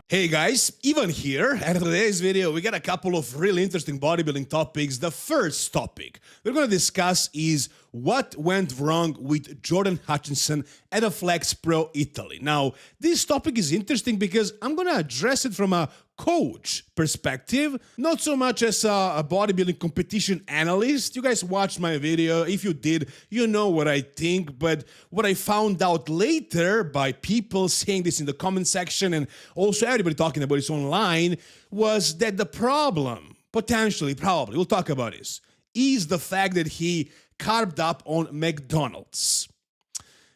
Hey guys, Ivan here, and in today's video we got a couple of really interesting bodybuilding topics. The first topic we're going to discuss is what went wrong with Jordan Hutchinson at a Flex Pro Italy. Now, this topic is interesting because I'm going to address it from a coach perspective, not so much as a bodybuilding competition analyst. You guys watched my video. If you did, you know what I think, but what I found out later by people saying this in the comment section and also everybody talking about this online was that the problem, probably, we'll talk about this, is the fact that he carved up on McDonald's.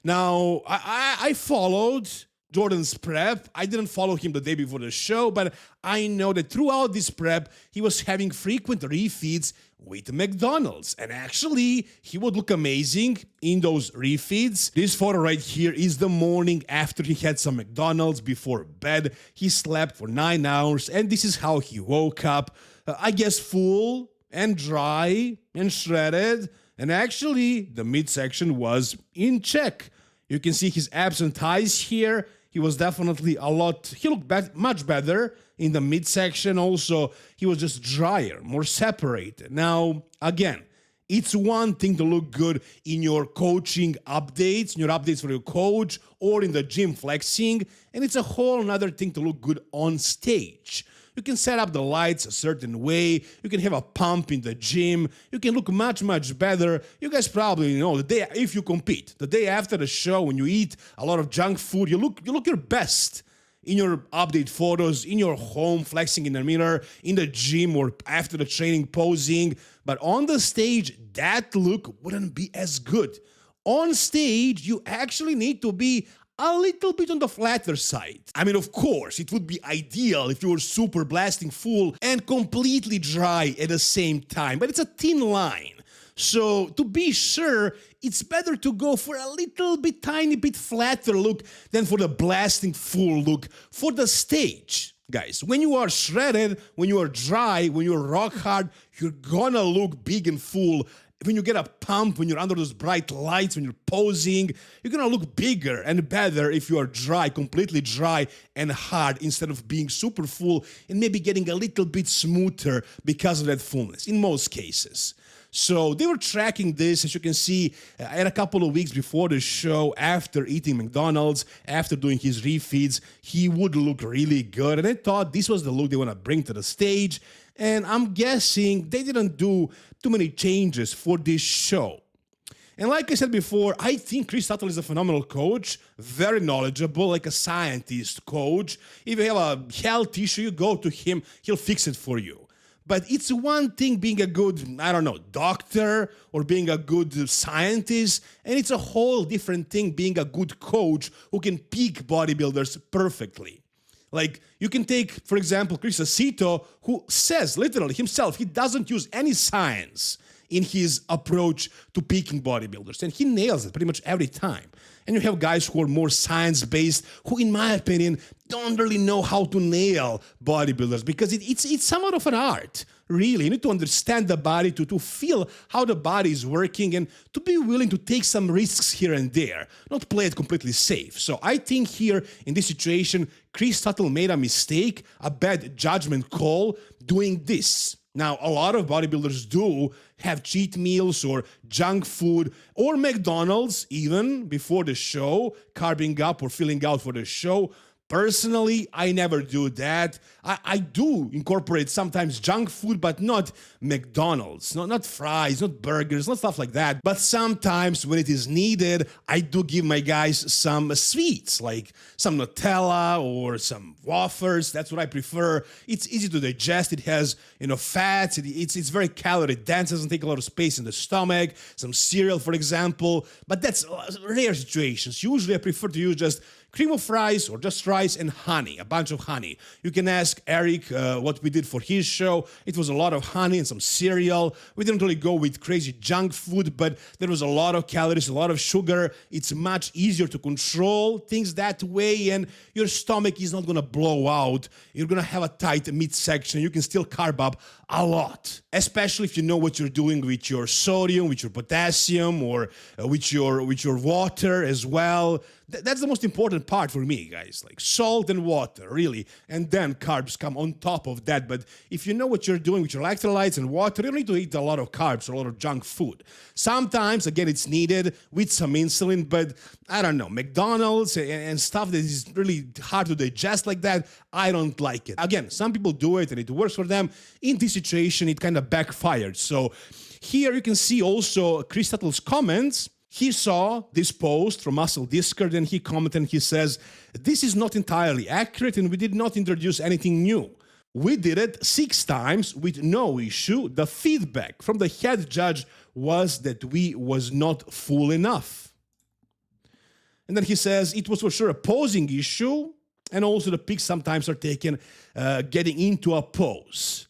Now, I followed Jordan's prep. I didn't follow him the day before the show, but I know that throughout this prep, he was having frequent refeeds with McDonald's. And actually, he would look amazing in those refeeds. This photo right here is the morning after he had some McDonald's before bed. He slept for 9 hours, and this is how he woke up. I guess full and dry and shredded. And actually, the midsection was in check. You can see his abs and thighs here. He was definitely he looked much better in the midsection. Also, he was just drier, more separated. Now, again, it's one thing to look good in your coaching updates, in your updates for your coach, or in the gym flexing, and it's a whole other thing to look good on stage. You can set up the lights a certain way. You can have a pump in the gym. You can look much, much better. You guys probably know the day, if you compete, the day after the show, when you eat a lot of junk food, you look your best in your update photos, in your home, flexing in the mirror, in the gym, or after the training, posing. But on the stage, that look wouldn't be as good. On stage, you actually need to be a little bit on the flatter side. I mean, of course, it would be ideal if you were super blasting full and completely dry at the same time, but it's a thin line. So to be sure, it's better to go for a little bit, tiny bit flatter look than for the blasting full look for the stage. Guys, when you are shredded, when you are dry, when you're rock hard, you're gonna look big and full. When you get a pump, when you're under those bright lights, when you're posing, you're gonna look bigger and better if you are dry, completely dry and hard, instead of being super full and maybe getting a little bit smoother because of that fullness, in most cases. So they were tracking this, as you can see, at a couple of weeks before the show, after eating McDonald's, after doing his refeeds, he would look really good. And I thought this was the look they want to bring to the stage. And I'm guessing they didn't do too many changes for this show. And like I said before, I think Chris Tuttle is a phenomenal coach, very knowledgeable, like a scientist coach. If you have a health issue, you go to him, he'll fix it for you. But it's one thing being a good, doctor or being a good scientist, and it's a whole different thing being a good coach who can peak bodybuilders perfectly. Like, you can take, for example, Chris Aceto, who says literally himself, he doesn't use any science in his approach to peaking bodybuilders, and he nails it pretty much every time. And you have guys who are more science-based, who, in my opinion, don't really know how to nail bodybuilders, because it's somewhat of an art, really. You need to understand the body to feel how the body is working and to be willing to take some risks here and there, not play it completely safe. So I think here, in this situation, Chris Tuttle made a mistake, a bad judgment call doing this. Now, a lot of bodybuilders do have cheat meals or junk food or McDonald's even before the show, carving up or filling out for the show. Personally, I never do that. I do incorporate sometimes junk food, but not McDonald's, not fries, not burgers, not stuff like that. But sometimes when it is needed, I do give my guys some sweets, like some Nutella or some wafers. That's what I prefer. It's easy to digest. It has, fats. It's very calorie dense. Doesn't take a lot of space in the stomach. Some cereal, for example. But that's rare situations. Usually I prefer to use just cream of rice or just rice and honey, a bunch of honey. You can ask Eric what we did for his show. It was a lot of honey and some cereal. We didn't really go with crazy junk food, but there was a lot of calories, a lot of sugar. It's much easier to control things that way, and your stomach is not gonna blow out. You're gonna have a tight midsection. You can still carb up a lot, especially if you know what you're doing with your sodium, with your potassium, or with your water as well. That's the most important part for me, guys. Like salt and water, really. And then carbs come on top of that. But if you know what you're doing with your electrolytes and water, you don't need to eat a lot of carbs or a lot of junk food. Sometimes, again, it's needed with some insulin, but I don't know, McDonald's and stuff that is really hard to digest like that, I don't like it. Again, some people do it and it works for them. In this situation, it kind of backfired. So here you can see also Chris Tuttle's comments. He saw this post from Muscle Discord and he commented and he says, "This is not entirely accurate and we did not introduce anything new. We did it 6 times with no issue. The feedback from the head judge was that we was not full enough." And then he says, "It was for sure a posing issue and also the peaks sometimes are taken getting into a pose."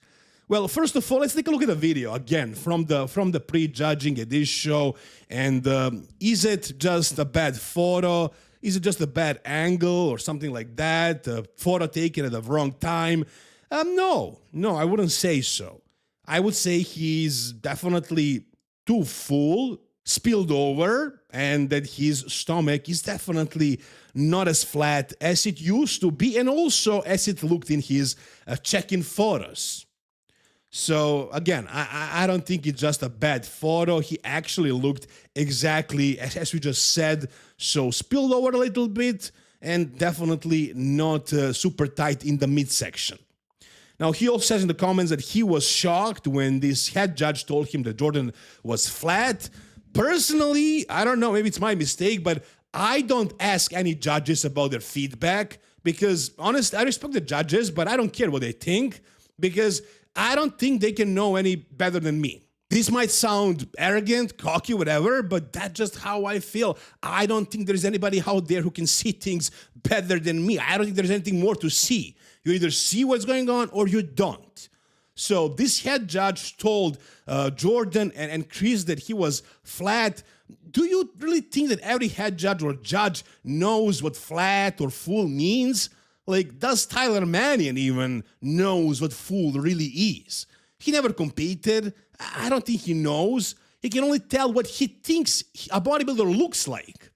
Well, first of all, let's take a look at the video again from the pre-judging at this show. And is it just a bad photo? Is it just a bad angle or something like that? A photo taken at the wrong time? No, I wouldn't say so. I would say he's definitely too full, spilled over, and that his stomach is definitely not as flat as it used to be, and also as it looked in his check-in photos. So again, I don't think it's just a bad photo. He actually looked exactly as we just said, so spilled over a little bit and definitely not super tight in the midsection. Now, he also says in the comments that he was shocked when this head judge told him that Jordan was flat. Personally, I don't know, maybe it's my mistake, but I don't ask any judges about their feedback because, honestly, I respect the judges, but I don't care what they think because I don't think they can know any better than me. This might sound arrogant, cocky, whatever, but that's just how I feel. I don't think there's anybody out there who can see things better than me. I don't think there's anything more to see. You either see what's going on or you don't. So this head judge told Jordan and Chris that he was flat. Do you really think that every head judge or judge knows what flat or full means? Like, does Tyler Mannion even knows what full really is? He never competed. I don't think he knows. He can only tell what he thinks a bodybuilder looks like.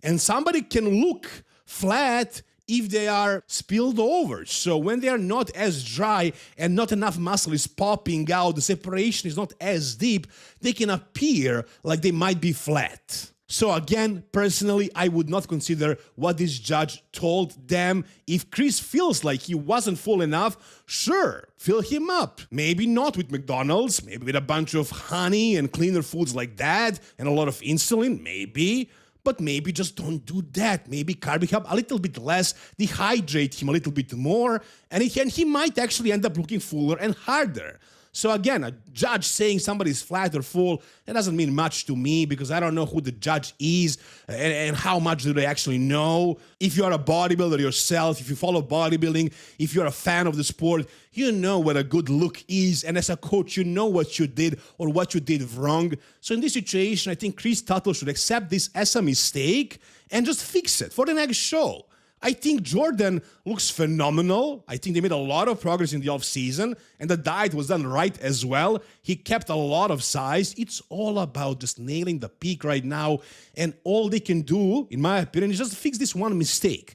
And somebody can look flat if they are spilled over. So when they are not as dry and not enough muscle is popping out, the separation is not as deep, they can appear like they might be flat. So again, personally, I would not consider what this judge told them. If Chris feels like he wasn't full enough, sure, fill him up. Maybe not with McDonald's, maybe with a bunch of honey and cleaner foods like that, and a lot of insulin, maybe. But maybe just don't do that. Maybe carb him up a little bit less, dehydrate him a little bit more, and he might actually end up looking fuller and harder. So again, a judge saying somebody's flat or full, that doesn't mean much to me because I don't know who the judge is and how much do they actually know. If you are a bodybuilder yourself, if you follow bodybuilding, if you're a fan of the sport, you know what a good look is. And as a coach, you know what you did or what you did wrong. So in this situation, I think Chris Tuttle should accept this as a mistake and just fix it for the next show. I think Jordan looks phenomenal. I think they made a lot of progress in the off-season, and the diet was done right as well. He kept a lot of size. It's all about just nailing the peak right now, and all they can do, in my opinion, is just fix this one mistake.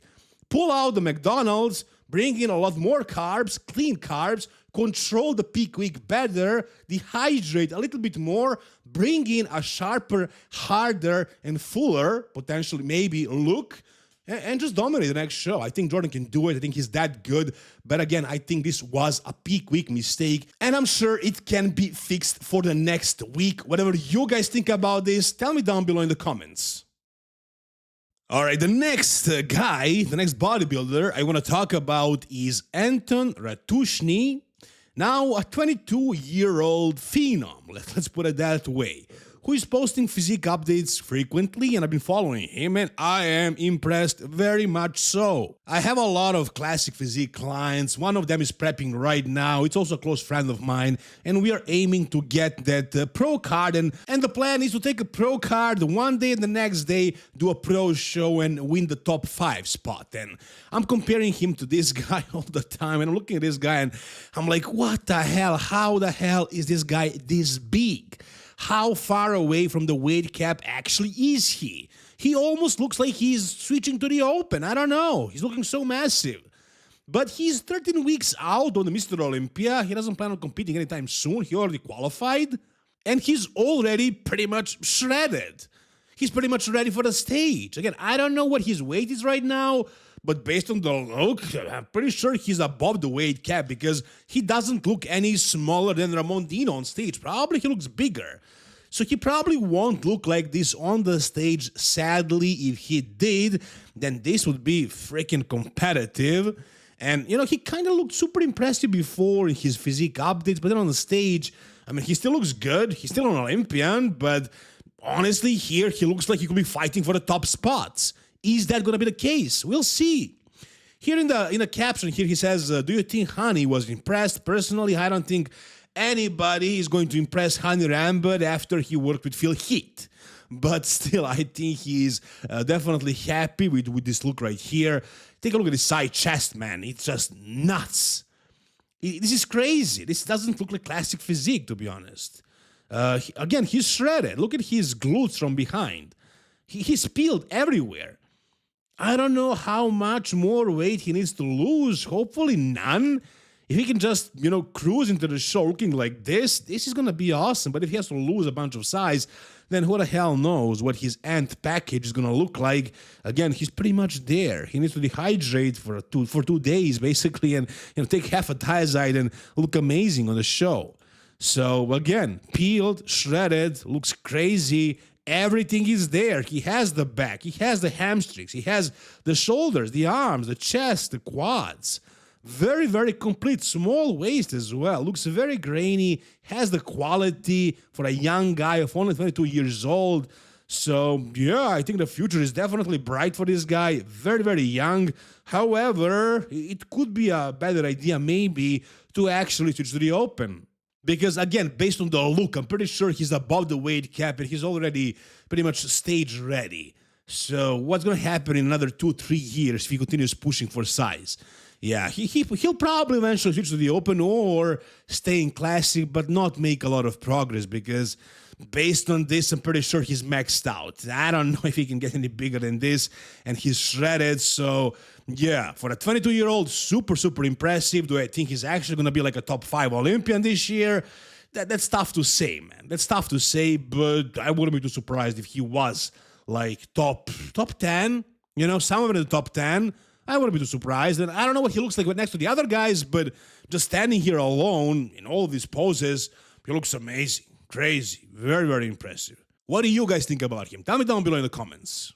Pull out the McDonald's, bring in a lot more carbs, clean carbs, control the peak week better, dehydrate a little bit more, bring in a sharper, harder, and fuller, potentially maybe, look, and just dominate the next show. I think Jordan can do it. I think he's that good. But again, I think this was a peak week mistake. And I'm sure it can be fixed for the next week. Whatever you guys think about this, tell me down below in the comments. All right, the next guy, the next bodybuilder I want to talk about is Anton Ratushny. Now, a 22-year-old phenom, let's put it that way, who is posting physique updates frequently, and I've been following him, and I am impressed, very much so. I have a lot of classic physique clients. One of them is prepping right now. It's also a close friend of mine, and we are aiming to get that pro card, and the plan is to take a pro card one day and the next day do a pro show and win the top 5 spot. And I'm comparing him to this guy all the time, and I'm looking at this guy, and I'm like, what the hell? How the hell is this guy this big? How far away from the weight cap actually is he? He almost looks like he's switching to the Open. I don't know. He's looking so massive. But he's 13 weeks out on the Mr. Olympia. He doesn't plan on competing anytime soon. He already qualified. And he's already pretty much shredded. He's pretty much ready for the stage. Again, I don't know what his weight is right now, but based on the look, I'm pretty sure he's above the weight cap because he doesn't look any smaller than Ramon Dino on stage. Probably he looks bigger. So he probably won't look like this on the stage. Sadly, if he did, then this would be freaking competitive. And, you know, he kind of looked super impressive before in his physique updates, but then on the stage, I mean, he still looks good. He's still an Olympian, but honestly, here he looks like he could be fighting for the top spots. Is that going to be the case? We'll see. Here in the caption here, he says, do you think Hani was impressed? Personally, I don't think anybody is going to impress Hani Rambert after he worked with Phil Heath. But still, I think he's definitely happy with this look right here. Take a look at his side chest, man. It's just nuts. This is crazy. This doesn't look like classic physique, to be honest. Again, he's shredded. Look at his glutes from behind. He's peeled everywhere. I don't know how much more weight he needs to lose. Hopefully none. If he can just, you know, cruise into the show looking like this is going to be awesome. But if he has to lose a bunch of size, then who the hell knows what his end package is going to look like. Again, he's pretty much there. He needs to dehydrate for 2 days, basically, and, you know, take half a thiazide and look amazing on the show. So, again, peeled, shredded, looks crazy. Everything is there. He has the back. He has the hamstrings. He has the shoulders, the arms, the chest, the quads. Very, very complete. Small waist as well. Looks very grainy. Has the quality for a young guy of only 22 years old. So, yeah, I think the future is definitely bright for this guy. Very, very young. However, it could be a better idea maybe to actually switch to the Open. Because, again, based on the look, I'm pretty sure he's above the weight cap and he's already pretty much stage ready. So what's going to happen in another 2-3 years if he continues pushing for size? Yeah, he'll probably eventually switch to the Open or stay in Classic, but not make a lot of progress because based on this, I'm pretty sure he's maxed out. I don't know if he can get any bigger than this, and he's shredded. So, yeah, for a 22-year-old, super, super impressive. Do I think he's actually going to be like a top 5 Olympian this year? That's tough to say, man. That's tough to say, but I wouldn't be too surprised if he was like top 10, you know, somewhere in the top 10. I wouldn't be too surprised. And I don't know what he looks like next to the other guys, but just standing here alone in all of these poses, he looks amazing. Crazy. Very, very impressive. What do you guys think about him? Tell me down below in the comments.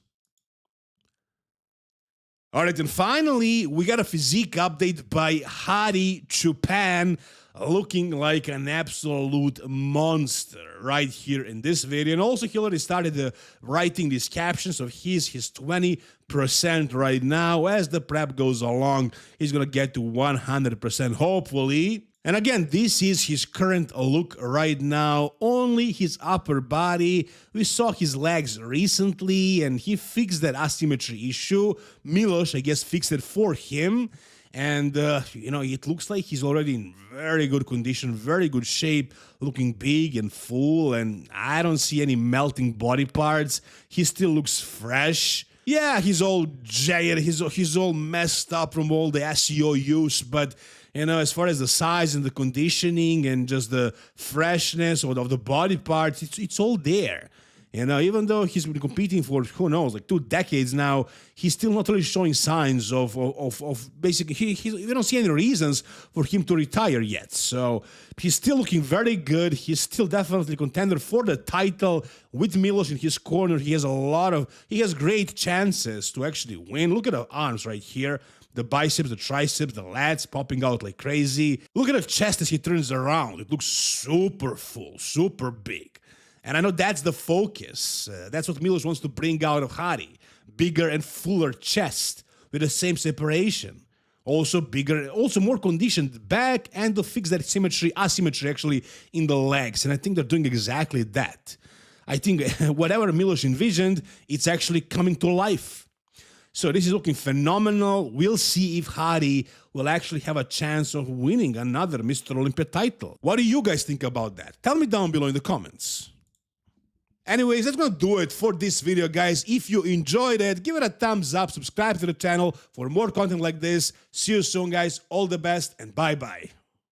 All right, and finally, we got a physique update by Hadi Choopan, looking like an absolute monster right here in this video. And also, he already started writing these captions of his 20% right now. As the prep goes along, he's going to get to 100%, hopefully. And again, this is his current look right now, only his upper body. We saw his legs recently, and he fixed that asymmetry issue. Milos, I guess, fixed it for him. And, you know, it looks like he's already in very good condition, very good shape, looking big and full, and I don't see any melting body parts. He still looks fresh. Yeah, he's all jagged, he's all messed up from all the SEO use, but, you know, as far as the size and the conditioning and just the freshness of the body parts, it's all there. You know, even though he's been competing for, who knows, like 2 decades now, he's still not really showing signs of basically, we don't see any reasons for him to retire yet. So he's still looking very good. He's still definitely a contender for the title with Milos in his corner. He has great chances to actually win. Look at the arms right here. The biceps, the triceps, the lats popping out like crazy. Look at the chest as he turns around. It looks super full, super big. And I know that's the focus. That's what Milos wants to bring out of Hadi. Bigger and fuller chest with the same separation. Also bigger, also more conditioned back, and to fix that asymmetry actually in the legs. And I think they're doing exactly that. I think whatever Milos envisioned, it's actually coming to life. So this is looking phenomenal. We'll see if Hadi will actually have a chance of winning another Mr. Olympia title. What do you guys think about that? Tell me down below in the comments. Anyways, that's gonna do it for this video, guys. If you enjoyed it, give it a thumbs up, subscribe to the channel for more content like this. See you soon, guys. All the best, and bye-bye.